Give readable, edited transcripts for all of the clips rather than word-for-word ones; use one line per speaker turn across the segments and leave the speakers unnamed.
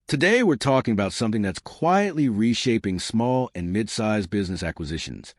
Today, we're talking about something that's quietly reshaping small and mid-sized business acquisitions: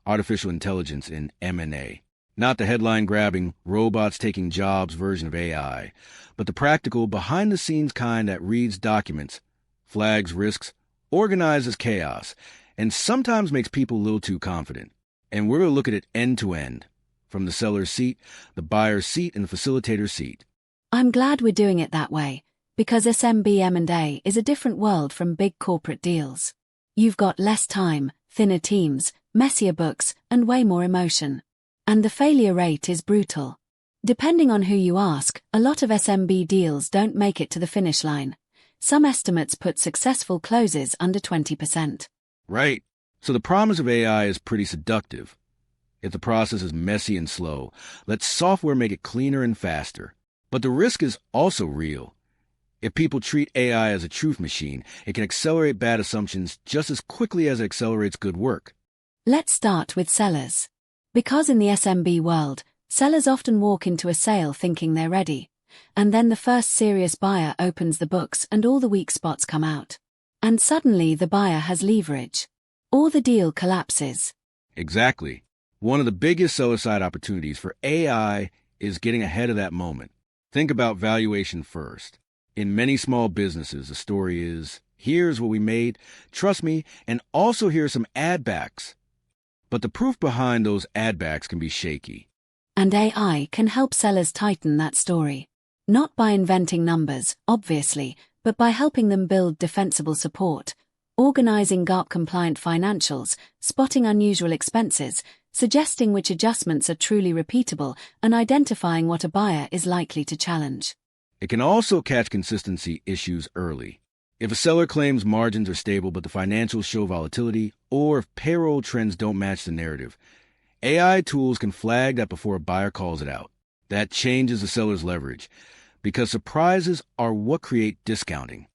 artificial intelligence in M&A. Not the headline-grabbing, robots taking jobs version of AI, but the practical, behind-the-scenes kind that reads documents, flags risks, organizes chaos, and sometimes makes people a little too confident. And we're going to look at it end-to-end, from the seller's seat, the buyer's seat, and the facilitator's seat.
I'm glad we're doing it that way, because SMB M&A is a different world from big corporate deals. You've got less time, thinner teams, messier books, and way more emotion. And the failure rate is brutal. Depending on who you ask, a lot of SMB deals don't make it to the finish line. Some estimates put successful closes under 20%.
Right. So the promise of AI is pretty seductive. If the process is messy and slow, let software make it cleaner and faster. But the risk is also real. If people treat AI as a truth machine, it can accelerate bad assumptions just as quickly as it accelerates good work.
Let's start with sellers. Because in the SMB world, sellers often walk into a sale thinking they're ready, and then the first serious buyer opens the books and all the weak spots come out. And suddenly the buyer has leverage. Or the deal collapses.
Exactly. One of the biggest seller-side opportunities for AI is getting ahead of that moment. Think about valuation first. In many small businesses, the story is, here's what we made, trust me, and also here's some add-backs. But the proof behind those add-backs can be shaky.
And AI can help sellers tighten that story. Not by inventing numbers, obviously, but by helping them build defensible support, organizing GAAP-compliant financials, spotting unusual expenses, suggesting which adjustments are truly repeatable, and identifying what a buyer is likely to challenge.
It can also catch consistency issues early. If a seller claims margins are stable but the financials show volatility, or if payroll trends don't match the narrative, AI tools can flag that before a buyer calls it out. That changes the seller's leverage, because surprises are what create discounting.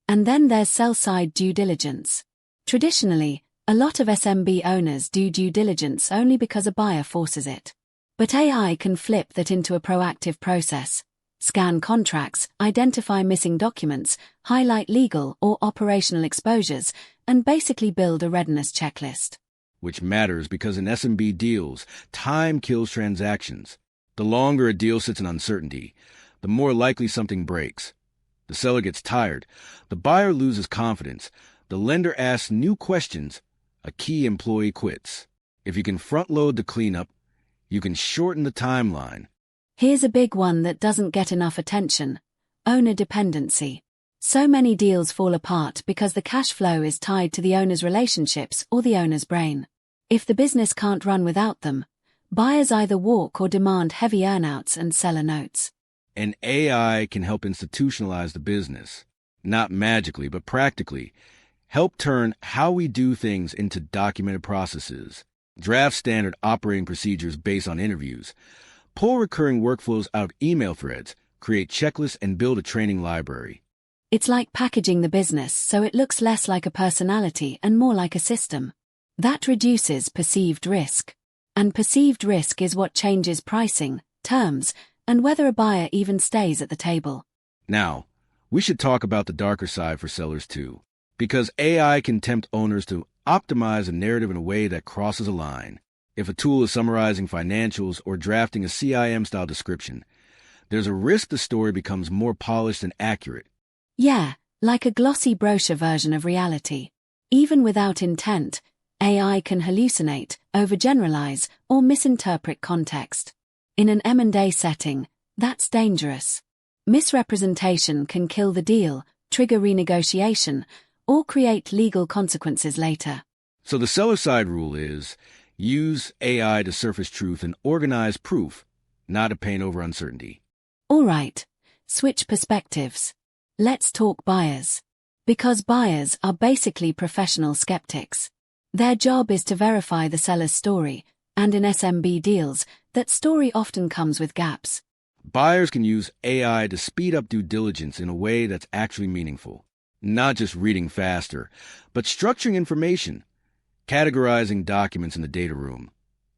And then there's sell-side due diligence. Traditionally, a lot of SMB owners do due diligence only because a buyer forces it. But AI can flip that into a proactive process. Scan contracts, identify missing documents, highlight legal or operational exposures, and basically build a readiness checklist.
Which matters because in SMB deals, time kills transactions. The longer a deal sits in uncertainty, the more likely something breaks. The seller gets tired, the buyer loses confidence, the lender asks new questions, a key employee quits. If you can front-load the cleanup, you can shorten the timeline.
Here's a big one that doesn't get enough attention: owner dependency. So many deals fall apart because the cash flow is tied to the owner's relationships or the owner's brain. If the business can't run without them, buyers either walk or demand heavy earnouts and seller notes.
And AI can help institutionalize the business. Not magically, but practically. Help turn how we do things into documented processes. Draft standard operating procedures based on interviews. Pull recurring workflows out of email threads, create checklists, and build a training library.
It's like packaging the business so it looks less like a personality and more like a system. That reduces perceived risk. And perceived risk is what changes pricing, terms, and whether a buyer even stays at the table.
Now, we should talk about the darker side for sellers too, because AI can tempt owners to optimize a narrative in a way that crosses a line. If a tool is summarizing financials or drafting a CIM-style description, there's a risk the story becomes more polished and accurate.
Yeah, like a glossy brochure version of reality. Even without intent, AI can hallucinate, overgeneralize, or misinterpret context. In an M&A setting, that's dangerous. Misrepresentation can kill the deal, trigger renegotiation, or create legal consequences later.
So the seller-side rule is, use AI to surface truth and organize proof, not to paint over uncertainty.
All right, switch perspectives. Let's talk buyers. Because buyers are basically professional skeptics. Their job is to verify the seller's story, and in SMB deals, that story often comes with gaps.
Buyers can use AI to speed up due diligence in a way that's actually meaningful. Not just reading faster, but structuring information, categorizing documents in the data room,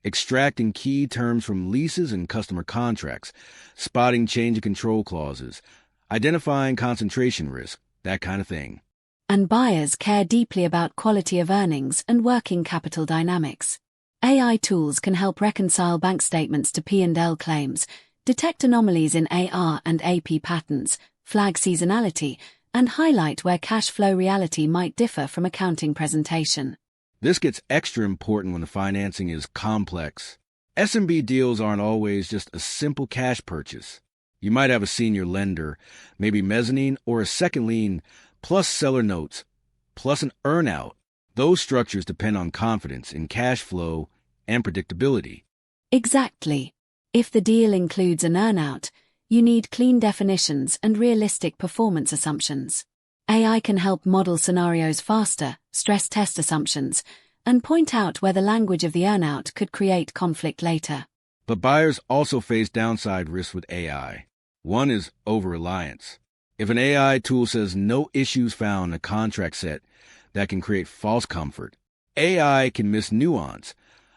extracting key terms from leases and customer contracts, spotting change of control clauses, identifying concentration risk. that kind of thing.
And buyers care deeply about quality of earnings and working capital dynamics. AI tools can help reconcile bank statements to P&L claims, detect anomalies in AR and AP patterns, flag seasonality, and highlight where cash flow reality might differ from accounting presentation.
This gets extra important when the financing is complex. SMB deals aren't always just a simple cash purchase. You might have a senior lender, maybe mezzanine or a second lien, plus seller notes, plus an earnout. Those structures depend on confidence in cash flow and predictability.
Exactly. If the deal includes an earnout, you need clean definitions and realistic performance assumptions. AI can help model scenarios faster, stress test assumptions, and point out where the language of the earnout could create conflict later.
But buyers also face downside risks with AI. One is over-reliance. If an AI tool says no issues found in a contract set, that can create false comfort. AI can miss nuance,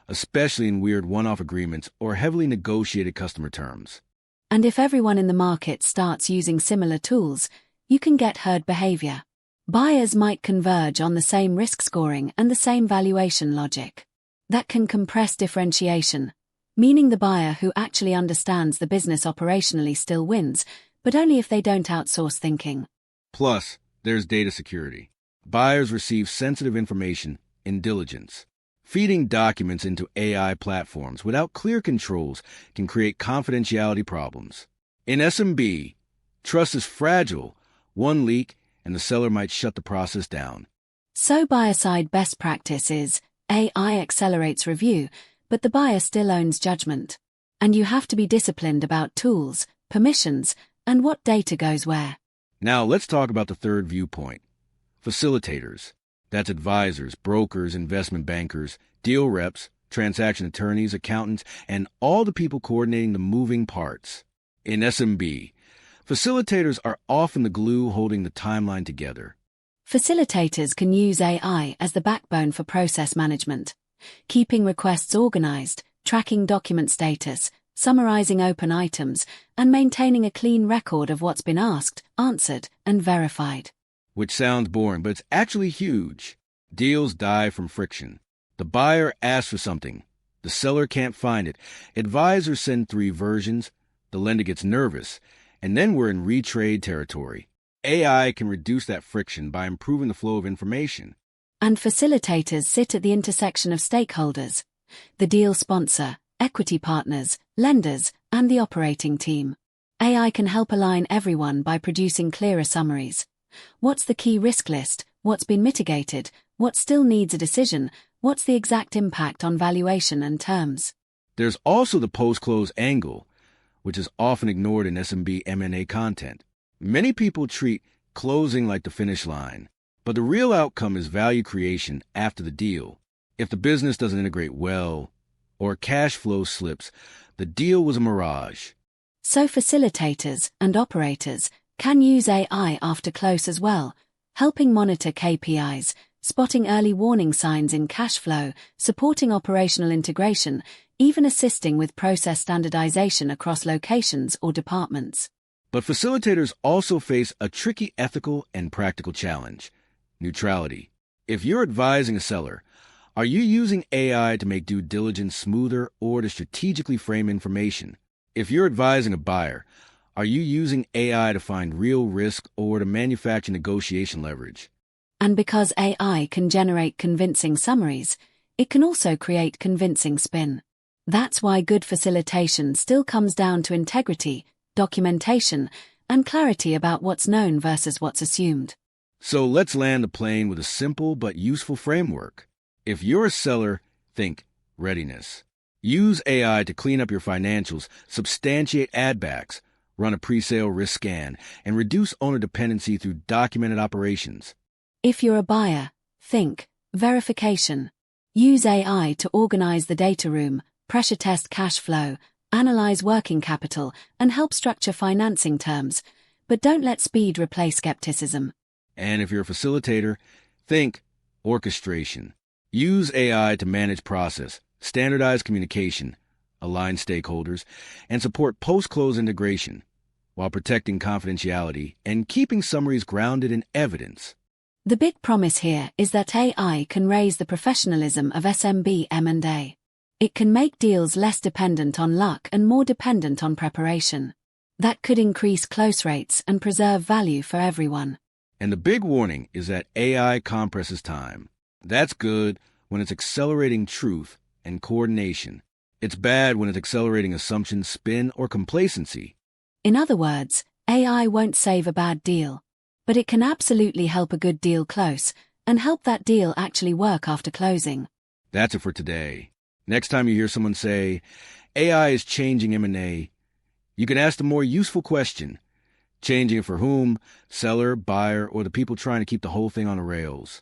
especially in weird one-off agreements or heavily negotiated customer terms.
And if everyone in the market starts using similar tools, you can get herd behavior. Buyers might converge on the same risk scoring and the same valuation logic. That can compress differentiation, meaning the buyer who actually understands the business operationally still wins, but only if they don't outsource thinking.
Plus, there's data security. Buyers receive sensitive information in diligence. Feeding documents into AI platforms without clear controls can create confidentiality problems. In SMB, trust is fragile. One leak, and the seller might shut the process down.
So buyer-side best practice is AI accelerates review, but the buyer still owns judgment. And you have to be disciplined about tools, permissions, and what data goes where.
Now let's talk about the third viewpoint. Facilitators. That's advisors, brokers, investment bankers, deal reps, transaction attorneys, accountants, and all the people coordinating the moving parts. In SMB, facilitators are often the glue holding the timeline together.
Facilitators can use AI as the backbone for process management, keeping requests organized, tracking document status, summarizing open items, and maintaining a clean record of what's been asked, answered, and verified.
Which sounds boring, but it's actually huge. Deals die from friction. The buyer asks for something. The seller can't find it. Advisors send 3 versions. The lender gets nervous. And then we're in retrade territory. AI can reduce that friction by improving the flow of information.
And facilitators sit at the intersection of stakeholders: the deal sponsor, equity partners, lenders, and the operating team. AI can help align everyone by producing clearer summaries. What's the key risk list? What's been mitigated? What still needs a decision? What's the exact impact on valuation and terms?
There's also the post-close angle, which is often ignored in SMB M&A content. Many people treat closing like the finish line, but the real outcome is value creation after the deal. If the business doesn't integrate well, or cash flow slips, the deal was a mirage.
So facilitators and operators can use AI after close as well, helping monitor KPIs, spotting early warning signs in cash flow, supporting operational integration, even assisting with process standardization across locations or departments.
But facilitators also face a tricky ethical and practical challenge: neutrality. If you're advising a seller, are you using AI to make due diligence smoother or to strategically frame information? If you're advising a buyer, are you using AI to find real risk or to manufacture negotiation leverage?
And because AI can generate convincing summaries, it can also create convincing spin. That's why good facilitation still comes down to integrity, documentation, and clarity about what's known versus what's assumed.
So let's land the plane with a simple but useful framework. If you're a seller, think readiness. Use AI to clean up your financials, substantiate add-backs, run a pre-sale risk scan, and reduce owner dependency through documented operations.
If you're a buyer, think verification. Use AI to organize the data room, pressure test cash flow, analyze working capital, and help structure financing terms, but don't let speed replace skepticism.
And if you're a facilitator, think orchestration. Use AI to manage process, standardize communication, align stakeholders, and support post-close integration, while protecting confidentiality and keeping summaries grounded in evidence.
The big promise here is that AI can raise the professionalism of SMB M&A. It can make deals less dependent on luck and more dependent on preparation. That could increase close rates and preserve value for everyone.
And the big warning is that AI compresses time. That's good when it's accelerating truth and coordination. It's bad when it's accelerating assumption, spin, or complacency.
In other words, AI won't save a bad deal, but it can absolutely help a good deal close and help that deal actually work after closing.
That's it for today. Next time you hear someone say, AI is changing M&A, you can ask the more useful question. Changing it for whom? Seller, buyer, or the people trying to keep the whole thing on the rails?